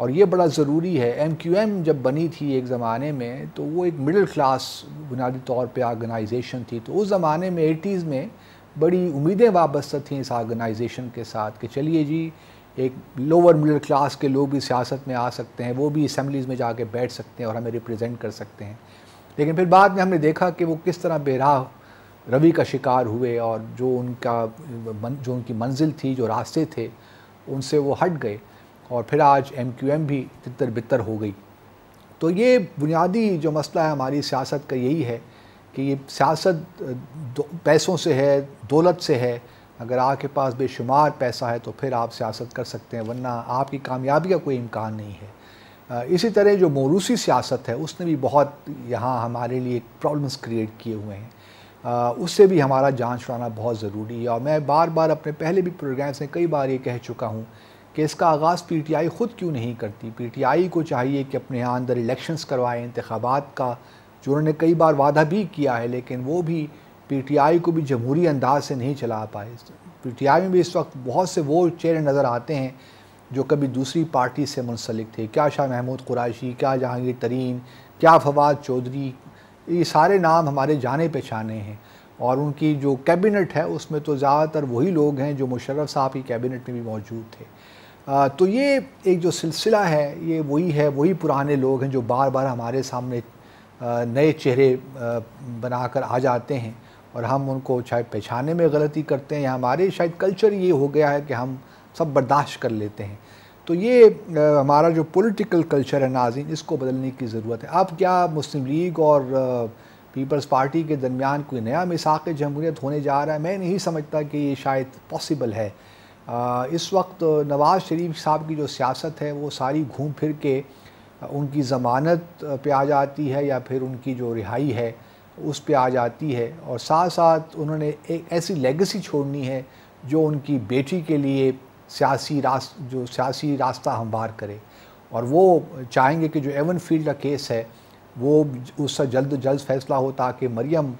اور یہ بڑا ضروری ہے۔ ایم کیو ایم جب بنی تھی ایک زمانے میں تو وہ ایک مڈل کلاس بنیادی طور پہ آرگنائزیشن تھی، تو اس زمانے میں 80s میں بڑی امیدیں وابستہ تھیں اس آرگنائزیشن کے ساتھ کہ چلیے جی ایک لوور مڈل کلاس کے لوگ بھی سیاست میں آ سکتے ہیں، وہ بھی اسمبلیز میں جا کے بیٹھ سکتے ہیں اور ہمیں ریپرزینٹ کر سکتے ہیں۔ لیکن پھر بعد میں ہم نے دیکھا کہ وہ کس طرح بے راہ روی کا شکار ہوئے اور جو ان کی منزل تھی، جو راستے تھے، ان سے وہ ہٹ گئے، اور پھر آج ایم کیو ایم بھی تتر بتر ہو گئی۔ تو یہ بنیادی جو مسئلہ ہے ہماری سیاست کا یہی ہے کہ یہ سیاست پیسوں سے ہے، دولت سے ہے۔ اگر آپ کے پاس بے شمار پیسہ ہے تو پھر آپ سیاست کر سکتے ہیں، ورنہ آپ کی کامیابی کا کوئی امکان نہیں ہے۔ اسی طرح جو موروثی سیاست ہے اس نے بھی بہت یہاں ہمارے لیے پرابلمس کریٹ کیے ہوئے ہیں، اس سے بھی ہمارا جان چھڑانا بہت ضروری ہے۔ اور میں بار بار اپنے پہلے بھی پروگرامس میں کئی بار یہ کہہ چکا ہوں کہ اس کا آغاز پی ٹی آئی خود کیوں نہیں کرتی۔ پی ٹی آئی کو چاہیے کہ اپنے یہاں اندر الیکشنز کروائے، انتخابات کا جو انہوں نے کئی بار وعدہ بھی کیا ہے، لیکن وہ بھی پی ٹی آئی کو بھی جمہوری انداز سے نہیں چلا پائے۔ پی ٹی آئی میں بھی اس وقت بہت سے وہ چہرے نظر آتے ہیں جو کبھی دوسری پارٹی سے منسلک تھے، کیا شاہ محمود قریشی، کیا جہانگیر ترین، کیا فواد چودھری، یہ سارے نام ہمارے جانے پہچانے ہیں، اور ان کی جو کیبنٹ ہے اس میں تو زیادہ تر وہی لوگ ہیں جو مشرف صاحب کی کیبنٹ میں بھی موجود تھے۔ تو یہ ایک جو سلسلہ ہے یہ وہی پرانے لوگ ہیں جو بار بار ہمارے سامنے نئے چہرے بنا کر آ جاتے ہیں، اور ہم ان کو چاہے پہچانے میں غلطی کرتے ہیں یا ہمارے شاید کلچر یہ ہو گیا ہے کہ ہم سب برداشت کر لیتے ہیں۔ تو یہ ہمارا جو پولیٹیکل کلچر ہے ناظرین، اس کو بدلنے کی ضرورت ہے۔ اب کیا مسلم لیگ اور پیپلز پارٹی کے درمیان کوئی نیا میثاق جمہوریت ہونے جا رہا ہے؟ میں نہیں سمجھتا کہ یہ شاید پاسبل ہے۔ اس وقت نواز شریف صاحب کی جو سیاست ہے وہ ساری گھوم پھر کے ان کی ضمانت پہ آ جاتی ہے یا پھر ان کی جو رہائی ہے اس پہ آ جاتی ہے، اور ساتھ ساتھ انہوں نے ایک ایسی لیگسی چھوڑنی ہے جو ان کی بیٹی کے لیے سیاسی راستہ ہموار کرے، اور وہ چاہیں گے کہ جو ایون فیلڈ کا کیس ہے وہ اس سے جلد فیصلہ ہو تاکہ مریم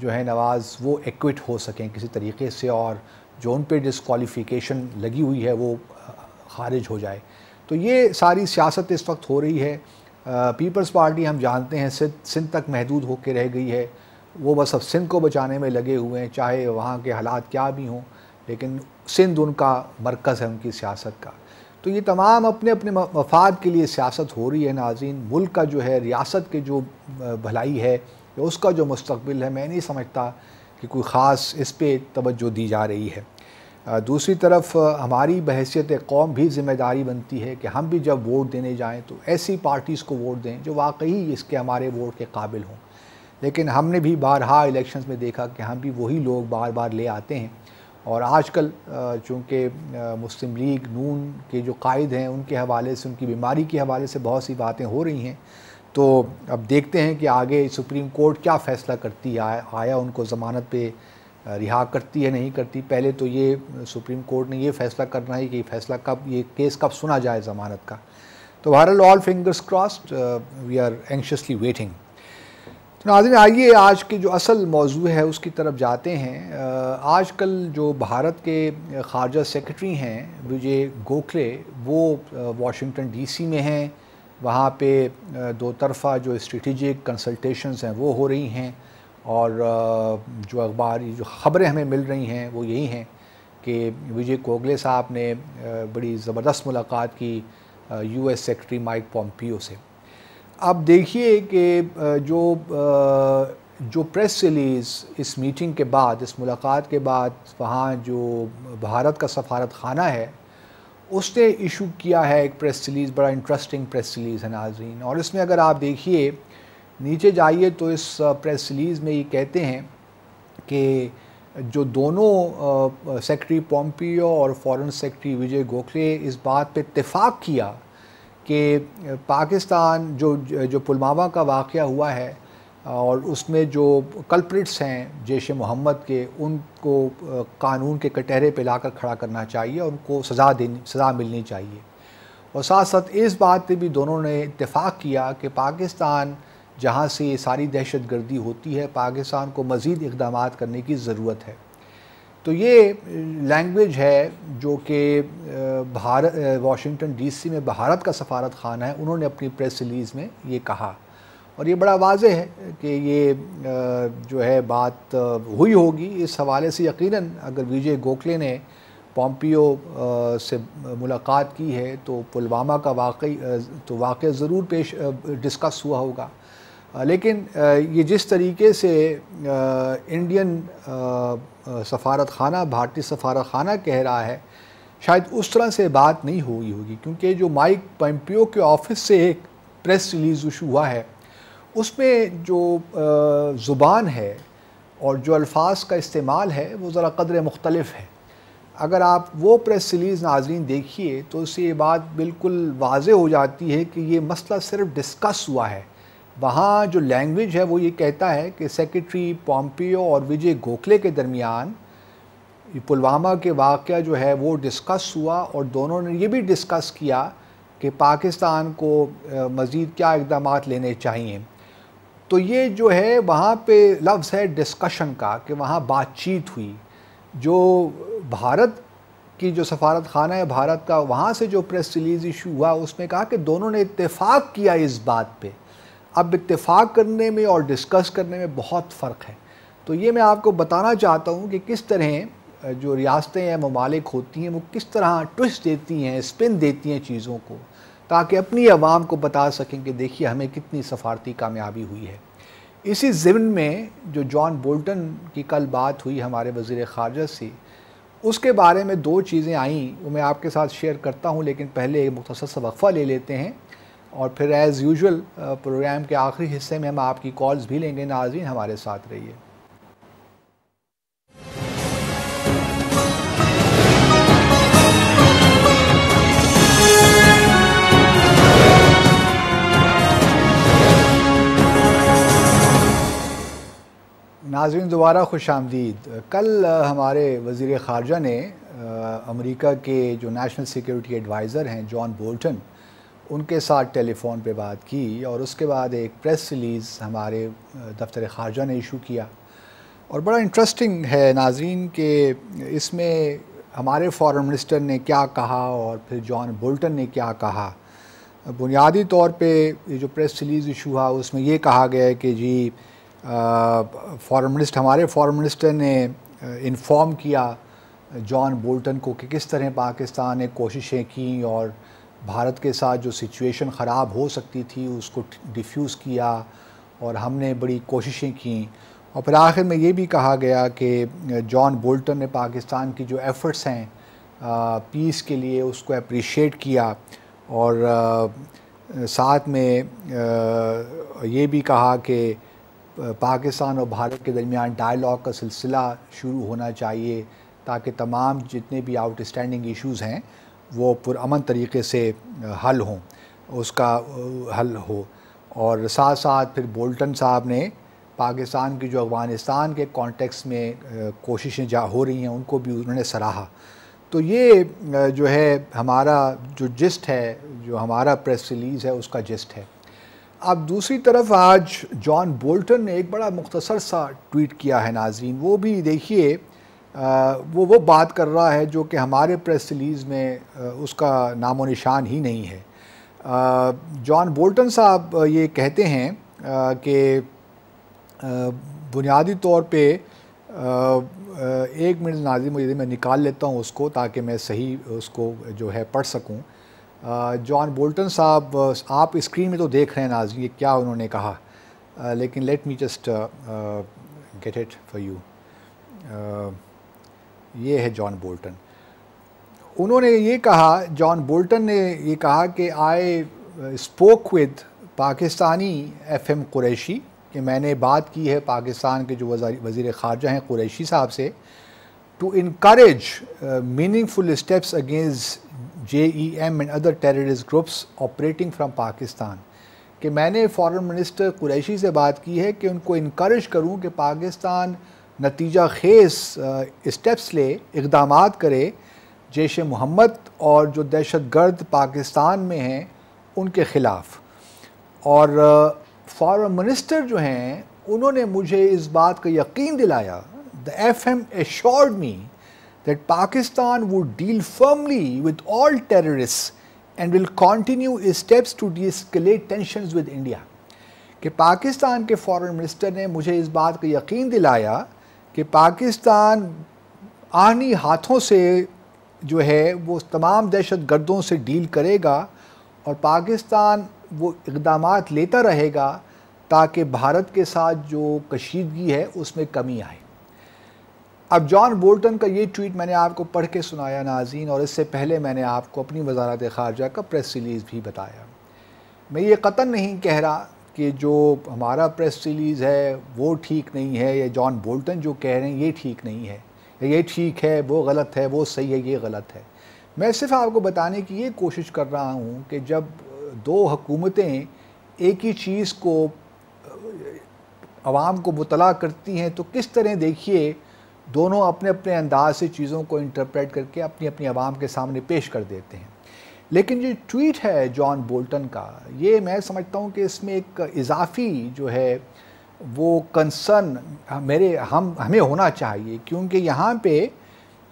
جو ہے نواز وہ ایکوٹ ہو سکیں کسی طریقے سے، اور جو ان پہ ڈسکوالیفیکیشن لگی ہوئی ہے وہ خارج ہو جائے۔ تو یہ ساری سیاست اس وقت ہو رہی ہے۔ پیپلز پارٹی ہم جانتے ہیں سندھ تک محدود ہو کے رہ گئی ہے، وہ بس اب سندھ کو بچانے میں لگے ہوئے ہیں، چاہے وہاں کے حالات کیا بھی ہوں، لیکن سندھ ان کا مرکز ہے ان کی سیاست کا۔ تو یہ تمام اپنے اپنے مفاد کے لیے سیاست ہو رہی ہے ناظرین۔ ملک کا جو ہے، ریاست کے جو بھلائی ہے یا اس کا جو مستقبل ہے، میں نہیں سمجھتا کہ کوئی خاص اس پہ توجہ دی جا رہی ہے۔ دوسری طرف ہماری بحیثیت قوم بھی ذمہ داری بنتی ہے کہ ہم بھی جب ووٹ دینے جائیں تو ایسی پارٹیز کو ووٹ دیں جو واقعی اس کے ہمارے ووٹ کے قابل ہوں۔ لیکن ہم نے بھی بارہا الیکشنز میں دیکھا کہ ہم بھی وہی لوگ بار بار لے آتے ہیں، اور آج کل چونکہ مسلم لیگ نون کے جو قائد ہیں ان کے حوالے سے، ان کی بیماری کے حوالے سے بہت سی باتیں ہو رہی ہیں، تو اب دیکھتے ہیں کہ آگے سپریم کورٹ کیا فیصلہ کرتی ہے، آیا ان کو ضمانت پہ رہا کرتی ہے نہیں کرتی۔ پہلے تو یہ سپریم کورٹ نے یہ فیصلہ کرنا ہے کہ یہ فیصلہ یہ کیس کب سنا جائے ضمانت کا۔ تو بہرحال all fingers crossed, we are anxiously waiting. ناظرین آئیے آج کی جو اصل موضوع ہے اس کی طرف جاتے ہیں۔ آج کل جو بھارت کے خارجہ سیکرٹری ہیں وجے گوکھلے، وہ واشنگٹن ڈی سی میں ہیں، وہاں پہ دو طرفہ جو اسٹریٹجک کنسلٹیشنز ہیں وہ ہو رہی ہیں، اور جو جو خبریں ہمیں مل رہی ہیں وہ یہی ہیں کہ وجے گوکھلے صاحب نے بڑی زبردست ملاقات کی U S secretary mic Pompeo سے۔ اب دیکھیے کہ جو پریس ریلیز اس میٹنگ کے بعد، اس ملاقات کے بعد وہاں جو بھارت کا سفارت خانہ ہے اس نے ایشو کیا ہے ایک پریس ریلیز، بڑا انٹرسٹنگ پریس ریلیز ہے ناظرین، اور اس میں اگر آپ دیکھیے نیچے جائیے تو اس پریس ریلیز میں یہ کہتے ہیں کہ جو دونوں سیکرٹری پومپیو اور فارن سیکرٹری وجے گوکھلے اس بات پہ اتفاق کیا کہ پاکستان جو پلوامہ کا واقعہ ہوا ہے اور اس میں جو کلپریٹس ہیں جیش محمد کے، ان کو قانون کے کٹہرے پہ لا کر کھڑا کرنا چاہیے، ان کو سزا ملنی چاہیے، اور ساتھ ساتھ اس بات پہ بھی دونوں نے اتفاق کیا کہ پاکستان جہاں سے یہ ساری دہشت گردی ہوتی ہے، پاکستان کو مزید اقدامات کرنے کی ضرورت ہے۔ تو یہ لینگویج ہے جو کہ واشنگٹن ڈی سی میں بھارت کا سفارت خانہ ہے، انہوں نے اپنی پریس ریلیز میں یہ کہا، اور یہ بڑا واضح ہے کہ یہ جو ہے بات ہوئی ہوگی۔ اس حوالے سے یقیناً اگر وجے گوکھلے نے پومپیو سے ملاقات کی ہے تو پلوامہ کا واقعہ ضرور ڈسکس ہوا ہوگا، لیکن یہ جس طریقے سے انڈین سفارت خانہ بھارتی سفارت خانہ کہہ رہا ہے، شاید اس طرح سے بات نہیں ہوئی ہوگی، کیونکہ جو مائک پومپیو کے آفس سے ایک پریس ریلیز ایشو ہوا ہے، اس میں جو زبان ہے اور جو الفاظ کا استعمال ہے وہ ذرا قدر مختلف ہے۔ اگر آپ وہ پریس ریلیز ناظرین دیکھیے تو اس سے یہ بات بالکل واضح ہو جاتی ہے کہ یہ مسئلہ صرف ڈسکس ہوا ہے۔ وہاں جو لینگویج ہے وہ یہ کہتا ہے کہ سیکریٹری پومپیو اور وجے گوکھلے کے درمیان پلوامہ کے واقعہ جو ہے وہ ڈسکس ہوا، اور دونوں نے یہ بھی ڈسکس کیا کہ پاکستان کو مزید کیا اقدامات لینے چاہیے۔ تو یہ جو ہے وہاں پہ لفظ ہے ڈسکشن کا، کہ وہاں بات چیت ہوئی۔ جو بھارت کی جو سفارت خانہ ہے بھارت کا، وہاں سے جو پریس ریلیز ایشو ہوا اس میں کہا کہ دونوں نے اتفاق کیا اس بات پہ۔ اب اتفاق کرنے میں اور ڈسکس کرنے میں بہت فرق ہے۔ تو یہ میں آپ کو بتانا چاہتا ہوں کہ کس طرح جو ریاستیں یا ممالک ہوتی ہیں وہ کس طرح ٹوسٹ دیتی ہیں، اسپن دیتی ہیں چیزوں کو، تاکہ اپنی عوام کو بتا سکیں کہ دیکھیے ہمیں کتنی سفارتی کامیابی ہوئی ہے۔ اسی ضمن میں جو جان بولٹن کی کل بات ہوئی ہمارے وزیر خارجہ سے، اس کے بارے میں دو چیزیں آئیں، وہ میں آپ کے ساتھ شیئر کرتا ہوں، لیکن پہلے ایک مختصر سا وقفہ لے لیتے ہیں، اور پھر ایز یوزول پروگرام کے آخری حصے میں ہم آپ کی کالز بھی لیں گے۔ ناظرین ہمارے ساتھ رہیے۔ ناظرین دوبارہ خوش آمدید۔ کل ہمارے وزیر خارجہ نے امریکہ کے جو نیشنل سیکیورٹی ایڈوائزر ہیں جان بولٹن، ان کے ساتھ ٹیلی فون پہ بات کی، اور اس کے بعد ایک پریس ریلیز ہمارے دفتر خارجہ نے ایشو کیا، اور بڑا انٹرسٹنگ ہے ناظرین کہ اس میں ہمارے فارن منسٹر نے کیا کہا اور پھر جان بولٹن نے کیا کہا۔ بنیادی طور پہ یہ جو پریس ریلیز ایشو ہوا اس میں یہ کہا گیا ہے کہ جی ہمارے فارن منسٹر نے انفارم کیا جان بولٹن کو کہ کس طرح پاکستان نے کوششیں کیں اور بھارت کے ساتھ جو سچویشن خراب ہو سکتی تھی اس کو ڈیفیوز کیا، اور ہم نے بڑی کوششیں کیں، اور پھر آخر میں یہ بھی کہا گیا کہ جان بولٹن نے پاکستان کی جو ایفرٹس ہیں پیس کے لیے اس کو اپریشیٹ کیا، اور ساتھ میں یہ بھی کہا کہ پاکستان اور بھارت کے درمیان ڈائیلاگ کا سلسلہ شروع ہونا چاہیے تاکہ تمام جتنے بھی آؤٹ اسٹینڈنگ ایشوز ہیں وہ پرامن طریقے سے حل ہوں، اس کا حل ہو۔ اور ساتھ ساتھ پھر بولٹن صاحب نے پاکستان کی جو افغانستان کے کانٹیکس میں کوششیں ہو رہی ہیں ان کو بھی انہوں نے سراہا۔ تو یہ جو ہے ہمارا جو جسٹ ہے، جو ہمارا پریس ریلیز ہے اس کا جسٹ ہے۔ اب دوسری طرف آج جان بولٹن نے ایک بڑا مختصر سا ٹویٹ کیا ہے ناظرین، وہ بھی دیکھیے، وہ بات کر رہا ہے جو کہ ہمارے پریس ریلیز میں اس کا نام و نشان ہی نہیں ہے۔ جان بولٹن صاحب یہ کہتے ہیں کہ بنیادی طور پہ ایک منٹ ناظرین مجھے میں نکال لیتا ہوں اس کو تاکہ میں صحیح اس کو جو ہے پڑھ سکوں۔ جان بولٹن صاحب آپ اسکرین میں تو دیکھ رہے ہیں ناظرین یہ کیا انہوں نے کہا، لیکن let me just get it for you. یہ ہے جان بولٹن۔ انہوں نے یہ کہا، جان بولٹن نے یہ کہا کہ I spoke with Pakistani FM ایم قریشی، کہ میں نے بات کی ہے پاکستان کے جو وزیر خارجہ ہیں قریشی صاحب سے، to encourage meaningful steps against JEM and other terrorist groups operating from Pakistan, کہ میں نے فارن منسٹر قریشی سے بات کی ہے کہ ان کو انکریج کروں کہ پاکستان نتیجہ خیز اسٹیپس لے، اقدامات کرے جیش محمد اور جو دہشت گرد پاکستان میں ہیں ان کے خلاف۔ اور فارن منسٹر جو ہیں انہوں نے مجھے اس بات کا یقین دلایا، the FM assured me that Pakistan would deal firmly with all terrorists and will continue its steps to de-escalate tensions with India. کہ پاکستان کے فارن منسٹر نے مجھے اس بات کا یقین دلایا کہ پاکستان آہنی ہاتھوں سے جو ہے وہ تمام دہشت گردوں سے ڈیل کرے گا اور پاکستان وہ اقدامات لیتا رہے گا تاکہ بھارت کے ساتھ جو کشیدگی ہے اس میں کمی آئے۔ اب جان بولٹن کا یہ ٹویٹ میں نے آپ کو پڑھ کے سنایا ناظرین، اور اس سے پہلے میں نے آپ کو اپنی وزارت خارجہ کا پریس ریلیز بھی بتایا۔ میں یہ قطعاً نہیں کہہ رہا کہ جو ہمارا پریس ریلیز ہے وہ ٹھیک نہیں ہے، یا جان بولٹن جو کہہ رہے ہیں یہ ٹھیک نہیں ہے، یا یہ ٹھیک ہے وہ غلط ہے، وہ صحیح ہے یہ غلط ہے۔ میں صرف آپ کو بتانے کی یہ کوشش کر رہا ہوں کہ جب دو حکومتیں ایک ہی چیز کو عوام کو مطلع کرتی ہیں تو کس طرح دیکھیے دونوں اپنے اپنے انداز سے چیزوں کو انٹرپریٹ کر کے اپنی اپنی عوام کے سامنے پیش کر دیتے ہیں۔ لیکن جو ٹویٹ ہے جان بولٹن کا، یہ میں سمجھتا ہوں کہ اس میں ایک اضافی جو ہے وہ کنسرن ہمیں ہونا چاہیے، کیونکہ یہاں پہ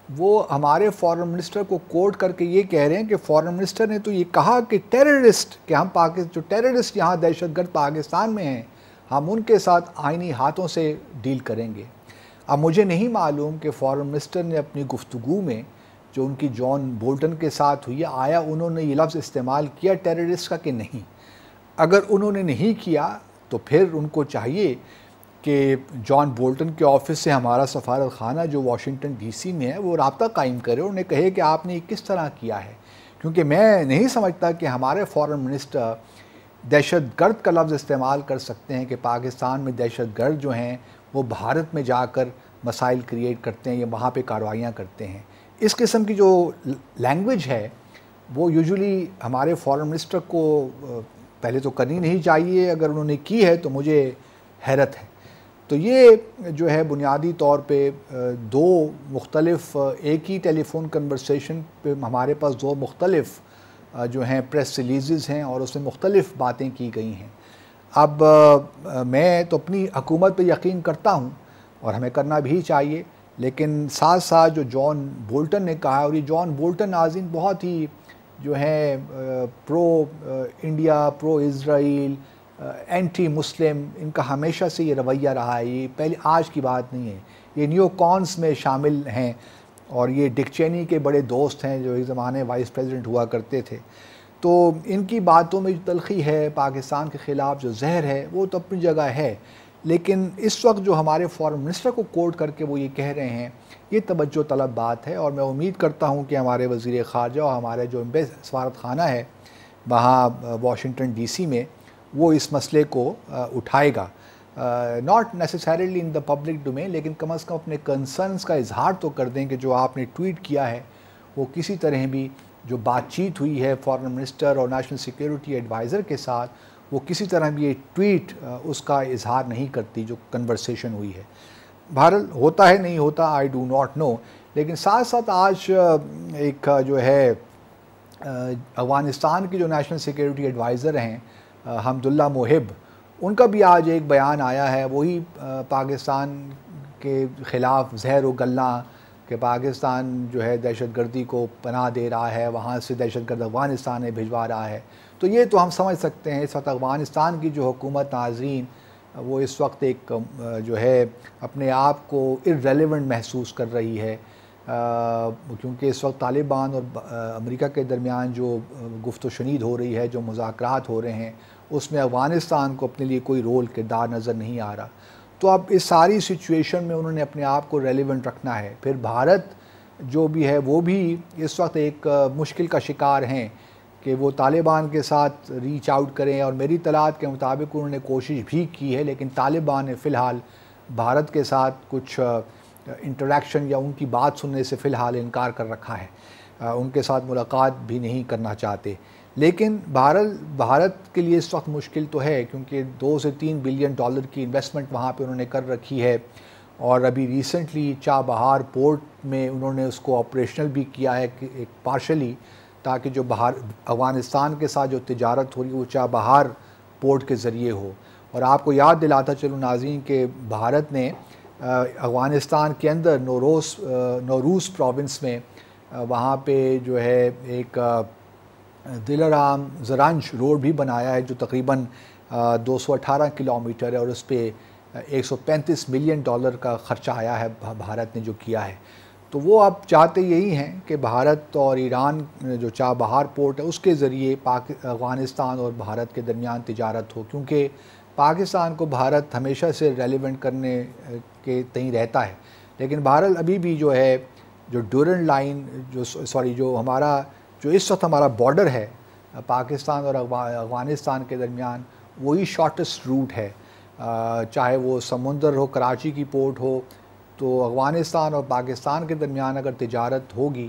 وہ ہمارے فارن منسٹر کو کوٹ کر کے یہ کہہ رہے ہیں کہ فارن منسٹر نے تو یہ کہا کہ ٹیررسٹ، کہ ہم جو ٹیررسٹ یہاں دہشت گرد پاکستان میں ہیں ہم ان کے ساتھ آئینی ہاتھوں سے ڈیل کریں گے۔ اب مجھے نہیں معلوم کہ فارن منسٹر نے اپنی گفتگو میں جو ان کی جان بولٹن کے ساتھ ہوئی آیا انہوں نے یہ لفظ استعمال کیا ٹیررسٹ کا کہ نہیں۔ اگر انہوں نے نہیں کیا تو پھر ان کو چاہیے کہ جان بولٹن کے آفس سے ہمارا سفارت خانہ جو واشنگٹن ڈی سی میں ہے وہ رابطہ قائم کرے، انہیں کہے کہ آپ نے یہ کس طرح کیا ہے، کیونکہ میں نہیں سمجھتا کہ ہمارے فارن منسٹر دہشت گرد کا لفظ استعمال کر سکتے ہیں کہ پاکستان میں دہشت گرد جو ہیں وہ بھارت میں جا کر مسائل کریٹ کرتے ہیں یا وہاں پہ کارروائیاں کرتے ہیں۔ اس قسم کی جو لینگویج ہے وہ یوزولی ہمارے فارن منسٹر کو پہلے تو کرنی نہیں چاہیے، اگر انہوں نے کی ہے تو مجھے حیرت ہے۔ تو یہ جو ہے بنیادی طور پہ دو مختلف ایک ہی ٹیلی فون کنورسیشن پہ ہمارے پاس دو مختلف جو ہیں پریس ریلیزز ہیں اور اس میں مختلف باتیں کی گئی ہیں۔ اب میں تو اپنی حکومت پہ یقین کرتا ہوں اور ہمیں کرنا بھی چاہیے، لیکن ساتھ ساتھ جو جان بولٹن نے کہا، اور یہ جان بولٹن ناظرین بہت ہی جو ہے پرو انڈیا، پرو اسرائیل، اینٹی مسلم، ان کا ہمیشہ سے یہ رویہ رہا ہے، یہ پہلے آج کی بات نہیں ہے، یہ نیو کونس میں شامل ہیں اور یہ ڈک چینی کے بڑے دوست ہیں جو ایک زمانے وائس پریزیڈنٹ ہوا کرتے تھے۔ تو ان کی باتوں میں جو تلخی ہے، پاکستان کے خلاف جو زہر ہے وہ تو اپنی جگہ ہے، لیکن اس وقت جو ہمارے فارن منسٹر کو کوٹ کر کے وہ یہ کہہ رہے ہیں یہ توجہ طلب بات ہے، اور میں امید کرتا ہوں کہ ہمارے وزیر خارجہ اور ہمارے جو سفارت خانہ ہے وہاں واشنگٹن ڈی سی میں وہ اس مسئلے کو اٹھائے گا، not necessarily in the public domain, لیکن کم از کم اپنے کنسرنس کا اظہار تو کر دیں کہ جو آپ نے ٹویٹ کیا ہے وہ کسی طرح بھی جو بات چیت ہوئی ہے فارن منسٹر اور نیشنل سیکیورٹی ایڈوائزر کے ساتھ وہ کسی طرح بھی یہ ٹویٹ اس کا اظہار نہیں کرتی جو کنورسیشن ہوئی ہے۔ بہرحال ہوتا ہے نہیں ہوتا آئی ڈو ناٹ نو، لیکن ساتھ ساتھ آج ایک جو ہے افغانستان کی جو نیشنل سیکیورٹی ایڈوائزر ہیں حمداللہ محب، ان کا بھی آج ایک بیان آیا ہے، وہی پاکستان کے خلاف زہر و گلاں کہ پاکستان جو ہے دہشت گردی کو پناہ دے رہا ہے، وہاں سے دہشت گرد افغانستان میں بھجوا رہا ہے۔ تو یہ تو ہم سمجھ سکتے ہیں اس وقت افغانستان کی جو حکومت ناظرین وہ اس وقت ایک جو ہے اپنے آپ کو ارریلیونٹ محسوس کر رہی ہے، کیونکہ اس وقت طالبان اور امریکہ کے درمیان جو گفت و شنید ہو رہی ہے، جو مذاکرات ہو رہے ہیں، اس میں افغانستان کو اپنے لیے کوئی رول کردار نظر نہیں آ رہا۔ تو اب اس ساری سچویشن میں انہوں نے اپنے آپ کو ریلیونٹ رکھنا ہے۔ پھر بھارت جو بھی ہے وہ بھی اس وقت ایک مشکل کا شکار ہیں کہ وہ طالبان کے ساتھ ریچ آؤٹ کریں، اور میری اطلاعات کے مطابق انہوں نے کوشش بھی کی ہے، لیکن طالبان نے فی الحال بھارت کے ساتھ کچھ انٹریکشن یا ان کی بات سننے سے فی الحال انکار کر رکھا ہے، ان کے ساتھ ملاقات بھی نہیں کرنا چاہتے۔ لیکن بھارت کے لیے اس وقت مشکل تو ہے، کیونکہ 2 سے 3 بلین ڈالر کی انویسٹمنٹ وہاں پہ انہوں نے کر رکھی ہے، اور ابھی ریسنٹلی چابہار پورٹ میں انہوں نے اس کو آپریشنل بھی کیا ہے ایک پارشلی، تاکہ جو افغانستان کے ساتھ جو تجارت ہو رہی ہے وہ چابہار پورٹ کے ذریعے ہو۔ اور آپ کو یاد دلاتا چلوں ناظرین کہ بھارت نے افغانستان کے اندر نوروز پروونس میں وہاں پہ جو ہے ایک دلارام زرنج روڈ بھی بنایا ہے جو تقریباً 218 کلومیٹر ہے اور اس پہ $135 ملین کا خرچہ آیا ہے بھارت نے جو کیا ہے. تو وہ اب چاہتے یہی ہیں کہ بھارت اور ایران جو چابہار پورٹ ہے اس کے ذریعے افغانستان اور بھارت کے درمیان تجارت ہو، کیونکہ پاکستان کو بھارت ہمیشہ سے ریلیونٹ کرنے کے تئیں رہتا ہے. لیکن بہرحال ابھی بھی جو ہے جو ڈورنڈ لائن جو اس وقت ہمارا بارڈر ہے پاکستان اور افغانستان کے درمیان، وہی شارٹسٹ روٹ ہے. چاہے وہ سمندر ہو، کراچی کی پورٹ ہو، تو افغانستان اور پاکستان کے درمیان اگر تجارت ہوگی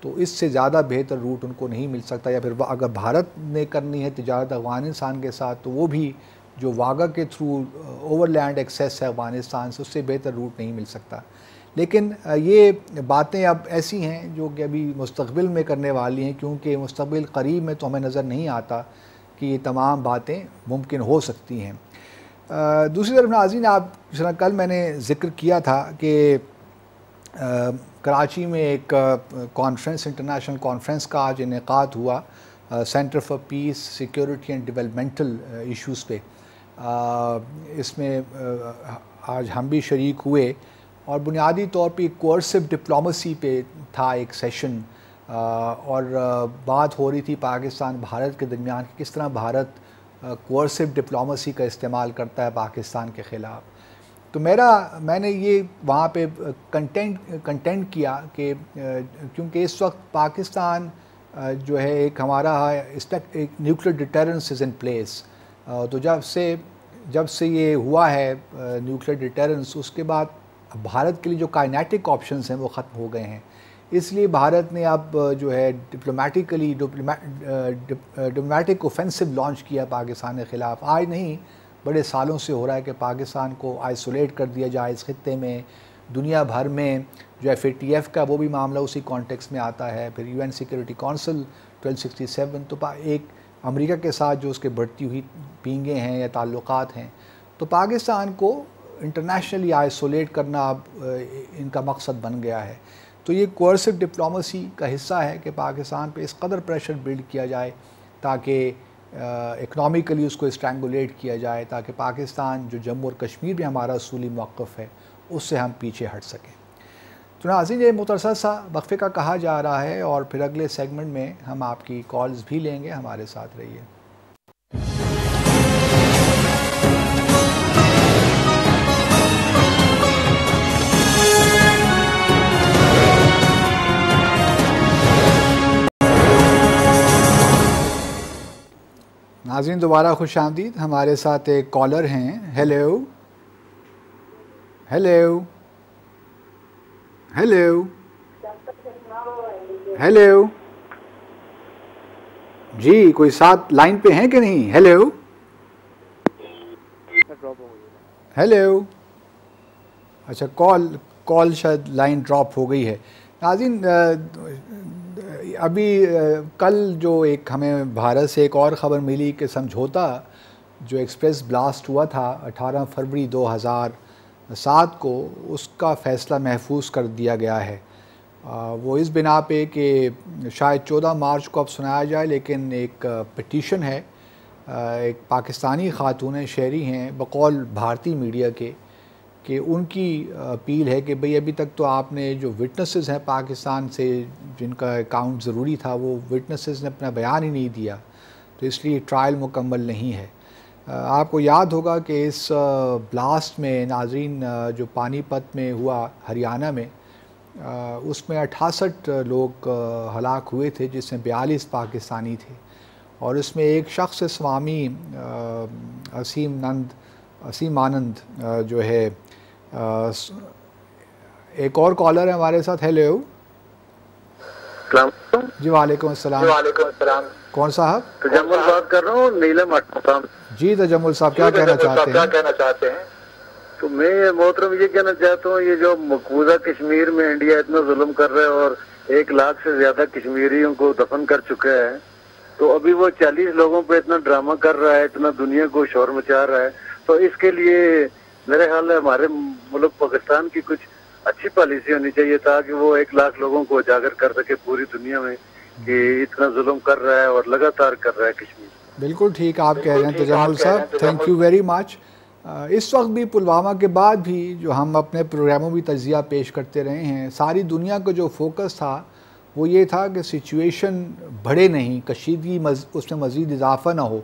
تو اس سے زیادہ بہتر روٹ ان کو نہیں مل سکتا. یا پھر اگر بھارت نے کرنی ہے تجارت افغانستان کے ساتھ تو وہ بھی جو واگا کے تھرو اوور لینڈ ایکسیس ہے افغانستان سے، اس سے بہتر روٹ نہیں مل سکتا. لیکن یہ باتیں اب ایسی ہیں جو کہ ابھی مستقبل میں کرنے والی ہیں، کیونکہ مستقبل قریب میں تو ہمیں نظر نہیں آتا کہ یہ تمام باتیں ممکن ہو سکتی ہیں. دوسری طرف ناظرین، آپ کل میں نے ذکر کیا تھا کہ کراچی میں ایک کانفرنس، انٹرنیشنل کانفرنس کا آج انعقاد ہوا Centre for Peace, Security and Developmental Issues پہ. اس میں آج ہم بھی شریک ہوئے اور بنیادی طور پہ کوئرسو ڈپلومسی پہ تھا ایک سیشن، اور بات ہو رہی تھی پاکستان بھارت کے درمیان کہ کس طرح بھارت کوئرسو ڈپلومسی کا استعمال کرتا ہے پاکستان کے خلاف. تو میں نے یہ وہاں پہ کنٹینٹ کیا کہ کیونکہ اس وقت پاکستان جو ہے ایک ہمارا ایک nuclear deterrence is in place. تو جب سے یہ ہوا ہے نیوکلیر ڈیٹرنس، اس کے بعد بھارت کے لیے جو کائنیٹک آپشنز ہیں وہ ختم ہو گئے ہیں. اس لیے بھارت نے اب جو ہے ڈپلومیٹک اوفینسو لانچ کیا پاکستان کے خلاف. آج نہیں، بڑے سالوں سے ہو رہا ہے کہ پاکستان کو آئسولیٹ کر دیا جائے اس خطے میں. دنیا بھر میں جو FATF کا وہ بھی معاملہ اسی کانٹیکس میں آتا ہے. پھر UN سیکورٹی کونسل 1267، تو ایک امریکہ کے ساتھ جو اس کے بڑھتی ہوئی پینگیں ہیں یا تعلقات ہیں، تو پاکستان کو انٹرنیشنلی آئسولیٹ کرنا اب ان کا مقصد بن گیا ہے. تو یہ کوئرسو ڈپلومسی کا حصہ ہے کہ پاکستان پہ اس قدر پریشر بلڈ کیا جائے تاکہ اکنامکلی اس کو اسٹرینگولیٹ کیا جائے، تاکہ پاکستان جو جموں اور کشمیر میں ہمارا اصولی موقف ہے اس سے ہم پیچھے ہٹ سکیں. تو ناظرین، یہ مختصر سا وقفے کا کہا جا رہا ہے اور پھر اگلے سیگمنٹ میں ہم آپ کی کالز بھی لیں گے. ہمارے ساتھ رہیے. ناظرین، دوبارہ خوش آمدید. ہمارے ساتھ ایک کالر ہیں. ہیلو ہیلو ہیلو ہیلو جی، کوئی ساتھ لائن پہ ہیں کہ نہیں؟ Hello hello. اچھا، کال شاید لائن ڈراپ ہو گئی ہے. ناظرین، ابھی کل جو ایک ہمیں بھارت سے ایک اور خبر ملی کہ سمجھوتا جو ایکسپریس بلاسٹ ہوا تھا 18 فروری 2007 کو، اس کا فیصلہ محفوظ کر دیا گیا ہے. وہ اس بنا پہ کہ شاید 14 مارچ کو اب سنایا جائے، لیکن ایک پٹیشن ہے، ایک پاکستانی خاتون شہری ہیں بقول بھارتی میڈیا کے، کہ ان کی اپیل ہے کہ بھئی ابھی تک تو آپ نے جو وٹنسز ہیں پاکستان سے جن کا اکاؤنٹ ضروری تھا، وہ وٹنسز نے اپنا بیان ہی نہیں دیا، تو اس لیے ٹرائل مکمل نہیں ہے. آپ کو یاد ہوگا کہ اس بلاسٹ میں ناظرین جو پانی پت میں ہوا ہریانہ میں، اس میں 68 لوگ ہلاک ہوئے تھے، جس میں 42 پاکستانی تھے، اور اس میں ایک شخص سوامی اسیم آنند جو ہے. ایک اور کالر ہے ہمارے ساتھ. ہیلو جی، وعلیکم السلام. وعلیکم السلام. کون صاحب؟ تجمل بات کر رہا ہوں، نیلم اٹھام. جی تجمل صاحب، کیا کہنا چاہتے ہیں؟ تو میں محترم یہ کہنا چاہتا ہوں، یہ جو مقبوضہ کشمیر میں انڈیا اتنا ظلم کر رہا ہے اور 1 لاکھ سے زیادہ کشمیریوں کو دفن کر چکا ہے، تو ابھی وہ 40 لوگوں پہ اتنا ڈرامہ کر رہا ہے، اتنا دنیا کو شور مچا رہا ہے، تو اس کے لیے میرے خیال میں ہمارے ملک پاکستان کی کچھ اچھی پالیسی ہونی چاہیے تاکہ وہ 1 لاکھ لوگوں کو اجاگر کر سکے پوری دنیا میں کہ اتنا ظلم کر رہا ہے اور لگاتار کر رہا ہے کشمیر. بالکل ٹھیک آپ کہہ رہے ہیں تجمل صاحب، تھینک یو ویری مچ. اس وقت بھی پلوامہ کے بعد بھی جو ہم اپنے پروگراموں بھی تجزیہ پیش کرتے رہے ہیں، ساری دنیا کا جو فوکس تھا وہ یہ تھا کہ سچویشن بڑھے نہیں، کشیدگی اس میں مزید اضافہ نہ ہو،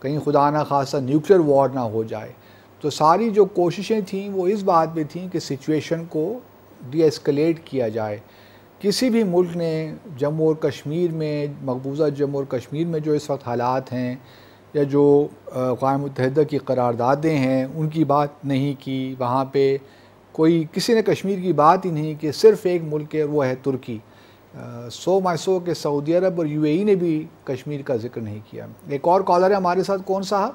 کہیں خدا نہ خواستہ نیوکلیئر وار نہ ہو جائے. تو ساری جو کوششیں تھیں وہ اس بات پہ تھیں کہ سچویشن کو ڈی ایسکلیٹ کیا جائے. کسی بھی ملک نے جموں اور کشمیر میں، مقبوضہ جموں اور کشمیر میں جو اس وقت حالات ہیں یا جو اقوام متحدہ کی قراردادیں ہیں ان کی بات نہیں کی. وہاں پہ کسی نے کشمیر کی بات ہی نہیں کی. صرف ایک ملک ہے، وہ ہے ترکی. سو کہ سعودی عرب اور یو اے ای نے بھی کشمیر کا ذکر نہیں کیا. ایک اور کالر ہے ہمارے ساتھ، کون صاحب؟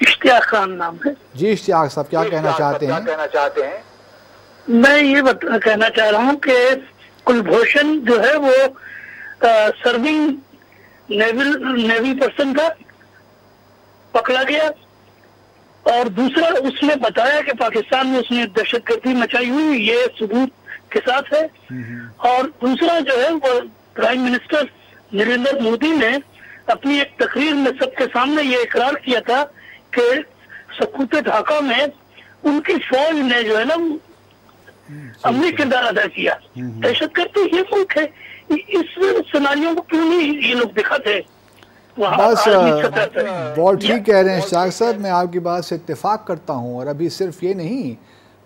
اشتیاق خان نام ہے. جی اشتیاق صاحب، کیا کہنا چاہتے ہیں؟ میں یہ کہنا چاہ رہا ہوں کہ کلبھوشن جو ہے وہ سرونگ نیوی پرسن کا پکڑا گیا، اور دوسرا اس نے بتایا کہ پاکستان میں اس نے دہشت گردی مچائی ہوئی، یہ ثبوت کے ساتھ ہے. اور دوسرا جو ہے وہ پرائم منسٹر نریندر مودی نے اپنی ایک تقریر میں سب کے سامنے یہ اقرار کیا تھا کہ سکوت ڈھاکہ میں ان کی فوج نے جو ہے نا عملی کردار ادا کیا. دہشت گردی یہ ملک ہے، اس سیناریوں کو کیوں نہیں یہ لوگ دکھاتے؟ بس بہت ٹھیک کہہ رہے ہیں اشتیاق صاحب، میں آپ کی بات سے اتفاق کرتا ہوں. اور ابھی صرف یہ نہیں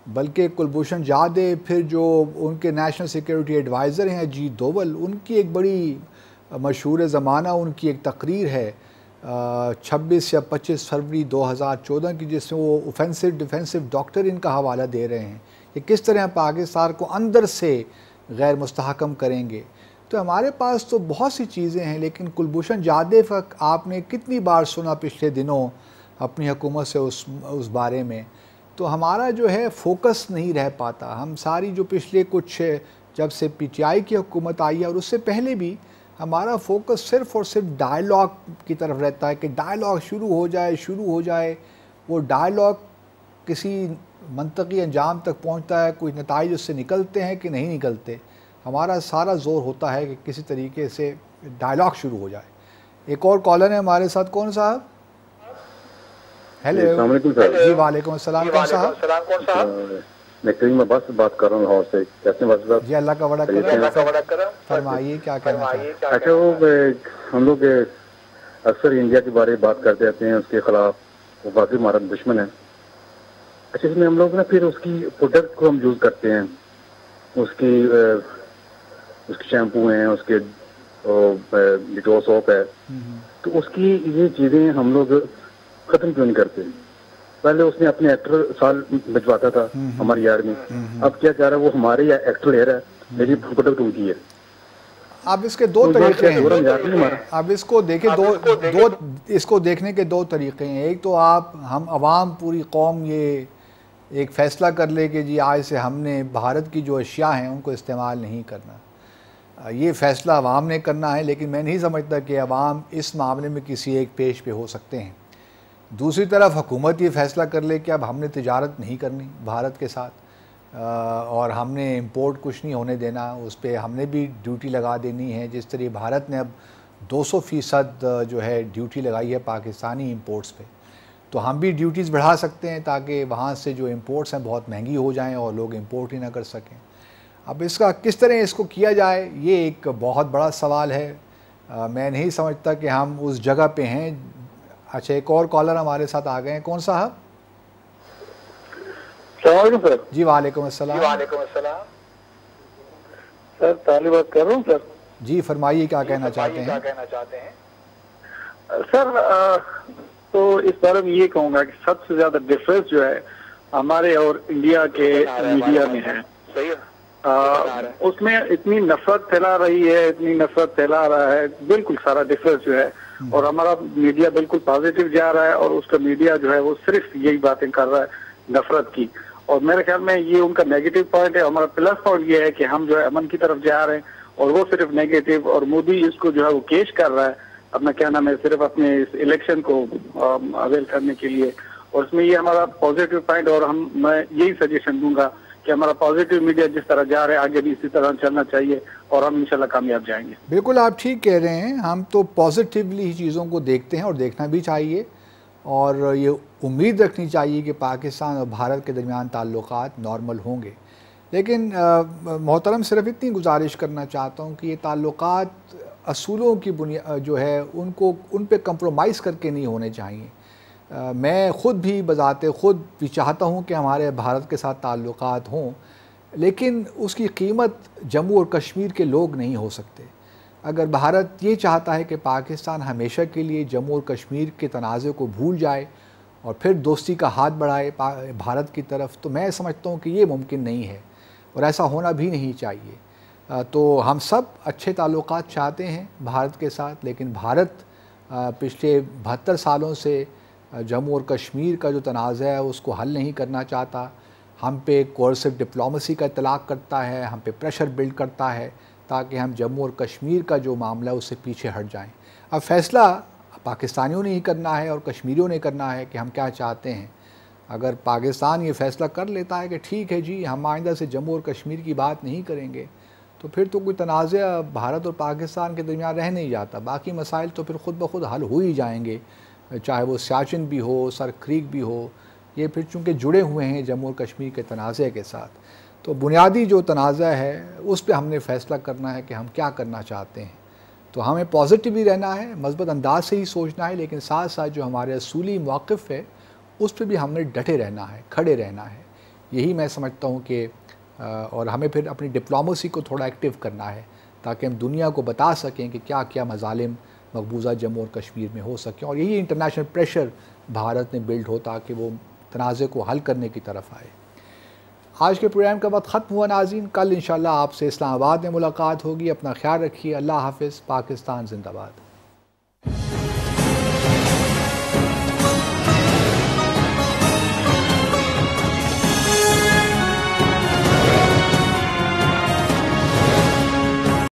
بلکہ کلبھوشن جادے، پھر جو ان کے نیشنل سیکیورٹی ایڈوائزر ہیں اجیت دوول، ان کی ایک بڑی مشہور زمانہ ان کی ایک تقریر ہے 26 یا 25 فروری 2014 کی، جس میں وہ اوفینسو ڈیفینسو ڈاکٹرن کا حوالہ دے رہے ہیں کہ کس طرح پاکستان کو اندر سے غیر مستحکم کریں گے. تو ہمارے پاس تو بہت سی چیزیں ہیں، لیکن کلبھوشن جادے آپ نے کتنی بار سنا پچھلے دنوں اپنی حکومت سے اس بارے میں. تو ہمارا جو ہے فوکس نہیں رہ پاتا. ہم ساری جو پچھلے کچھ جب سے پی ٹی آئی کی حکومت آئی ہے اور اس سے پہلے بھی ہمارا فوکس صرف اور صرف ڈائیلاگ کی طرف رہتا ہے کہ ڈائیلاگ شروع ہو جائے. وہ ڈائیلاگ کسی منطقی انجام تک پہنچتا ہے، کوئی نتائج اس سے نکلتے ہیں کہ نہیں نکلتے. ہمارا سارا زور ہوتا ہے کہ کسی طریقے سے ڈائیلاگ شروع ہو جائے. ایک اور کالر ہے ہمارے ساتھ، کون صاحب؟ ہیلو، السلام علیکم سر. جی وعلیکم السلام. کون صاحب؟ میں کریم عباس سے بات کر رہا ہوں لاہور سے. کیسے ہیں صاحب؟ جی اللہ کا بڑا کرم، فرمائیے کیا کہنا چاہتے ہیں؟ اچھا، وہ ہم لوگ اکثر انڈیا کے بارے میں بات کرتے رہتے ہیں، اس کے خلاف وہ واقعی ہمارا دشمن ہے. اچھا، اس میں ہم لوگ نا پھر اس کی پروڈکٹ کو ہم یوز کرتے ہیں، اس کی شیمپو ہیں، اس کے ڈیٹول سوپ ہے، تو اس کی یہ چیزیں ہم لوگ ختم کیوں نہیں کرتے؟ پہلے اس نے اپنے ایکٹر سال بھجواتا تھا ہماری یارڈ میں، اب کیا کہہ رہا ہے وہ ہمارے یا ایکٹر لے رہا ہے، لیکن پروڈکٹ ان کی ہے. اب اس کے دو طریقے ہیں. اب اس کو دیکھیں، اس کو دیکھنے کے دو طریقے ہیں. ایک تو ہم عوام پوری قوم یہ ایک فیصلہ کر لے کہ جی آج سے ہم نے بھارت کی جو اشیاء ہیں ان کو استعمال نہیں کرنا. یہ فیصلہ عوام نے کرنا ہے، لیکن میں نہیں سمجھتا کہ عوام اس معاملے میں کسی ایک پیش پہ ہو سکتے ہیں. دوسری طرف حکومت یہ فیصلہ کر لے کہ اب ہم نے تجارت نہیں کرنی بھارت کے ساتھ، اور ہم نے امپورٹ کچھ نہیں ہونے دینا، اس پہ ہم نے بھی ڈیوٹی لگا دینی ہے. جس طرح بھارت نے اب 200% جو ہے ڈیوٹی لگائی ہے پاکستانی امپورٹس پہ، تو ہم بھی ڈیوٹیز بڑھا سکتے ہیں تاکہ وہاں سے جو امپورٹس ہیں بہت مہنگی ہو جائیں اور لوگ امپورٹ ہی نہ کر سکیں. اب اس کا کس طرح اس کو کیا جائے، یہ ایک بہت بڑا سوال ہے. میں نہیں سمجھتا کہ ہم اس جگہ پہ ہیں. اچھا، ایک اور کالر ہمارے ساتھ آ گئے ہیں، کون صاحب؟ السلام علیکم سر. جی وعلیکم السلام. سر طالب بات کر رہا ہوں سر. جی فرمائیے کیا کہنا چاہتے ہیں؟ سر تو اس بارے میں یہ کہوں گا کہ سب سے زیادہ ڈفرینس جو ہے ہمارے اور انڈیا کے میڈیا میں ہے. اس میں اتنی نفرت پھیلا رہی ہے، اتنی نفرت پھیلا رہا ہے، بالکل سارا ڈفرینس جو ہے. اور ہمارا میڈیا بالکل پازیٹیو جا رہا ہے، اور اس کا میڈیا جو ہے وہ صرف یہی باتیں کر رہا ہے نفرت کی. اور میرے خیال میں یہ ان کا نیگیٹو پوائنٹ ہے. ہمارا پلس پوائنٹ یہ ہے کہ ہم جو ہے امن کی طرف جا رہے ہیں، اور وہ صرف نیگیٹو. اور مودی اس کو جو ہے وہ کیش کر رہا ہے اپنا کیا نام ہے صرف اپنے اس الیکشن کو اویل کرنے کے لیے. اور اس میں یہ ہمارا پازیٹیو پوائنٹ، اور میں یہی سجیشن دوں گا کہ ہمارا پازیٹیو میڈیا جس طرح جا رہا ہے آگے بھی اسی طرح چلنا چاہیے، اور ہم انشاءاللہ کامیاب جائیں گے۔ بالکل آپ ٹھیک کہہ رہے ہیں، ہم تو پازیٹیولی ہی چیزوں کو دیکھتے ہیں اور دیکھنا بھی چاہیے، اور یہ امید رکھنی چاہیے کہ پاکستان اور بھارت کے درمیان تعلقات نارمل ہوں گے۔ لیکن محترم صرف اتنی گزارش کرنا چاہتا ہوں کہ یہ تعلقات اصولوں کی بنیاد جو ہے ان پہ کمپرومائز کر کے نہیں ہونے چاہیے۔ میں خود بھی بذات خود بھی چاہتا ہوں کہ ہمارے بھارت کے ساتھ تعلقات ہوں، لیکن اس کی قیمت جموں اور کشمیر کے لوگ نہیں ہو سکتے۔ اگر بھارت یہ چاہتا ہے کہ پاکستان ہمیشہ کے لیے جموں اور کشمیر کے تنازع کو بھول جائے اور پھر دوستی کا ہاتھ بڑھائے بھارت کی طرف، تو میں سمجھتا ہوں کہ یہ ممکن نہیں ہے اور ایسا ہونا بھی نہیں چاہیے۔ تو ہم سب اچھے تعلقات چاہتے ہیں بھارت کے ساتھ، لیکن بھارت پچھلے 72 سالوں سے جموں اور کشمیر کا جو تنازع ہے اس کو حل نہیں کرنا چاہتا، ہم پہ کورسو ڈپلومیسی کا اطلاق کرتا ہے، ہم پہ پریشر بلڈ کرتا ہے تاکہ ہم جموں اور کشمیر کا جو معاملہ ہے اس سے پیچھے ہٹ جائیں۔ اب فیصلہ پاکستانیوں نے ہی کرنا ہے اور کشمیریوں نے کرنا ہے کہ ہم کیا چاہتے ہیں۔ اگر پاکستان یہ فیصلہ کر لیتا ہے کہ ٹھیک ہے جی ہم آئندہ سے جموں اور کشمیر کی بات نہیں کریں گے، تو پھر تو کوئی تنازع بھارت اور پاکستان کے درمیان رہ نہیں جاتا، باقی مسائل تو پھر خود بخود حل ہو ہی جائیں گے، چاہے وہ سیاچن بھی ہو، سر کریک بھی ہو، یہ پھر چونکہ جڑے ہوئے ہیں جموں اور کشمیر کے تنازع کے ساتھ۔ تو بنیادی جو تنازع ہے اس پہ ہم نے فیصلہ کرنا ہے کہ ہم کیا کرنا چاہتے ہیں۔ تو ہمیں پازیٹیو بھی رہنا ہے، مثبت انداز سے ہی سوچنا ہے، لیکن ساتھ ساتھ جو ہمارے اصولی موقف ہے اس پہ بھی ہم نے ڈٹے رہنا ہے، کھڑے رہنا ہے۔ یہی میں سمجھتا ہوں کہ اور ہمیں پھر اپنی ڈپلومیسی کو تھوڑا ایکٹیو کرنا ہے تاکہ ہم دنیا کو بتا سکیں کہ کیا کیا مظالم مقبوضہ جموں اور کشمیر میں ہو سکیں، اور یہی انٹرنیشنل پریشر بھارت نے بلڈ ہو تاکہ وہ تنازع کو حل کرنے کی طرف آئے۔ آج کے پروگرام کا وقت ختم ہوا ناظرین، کل انشاءاللہ آپ سے اسلام آباد میں ملاقات ہوگی، اپنا خیال رکھیے، اللہ حافظ، پاکستان زندہ باد۔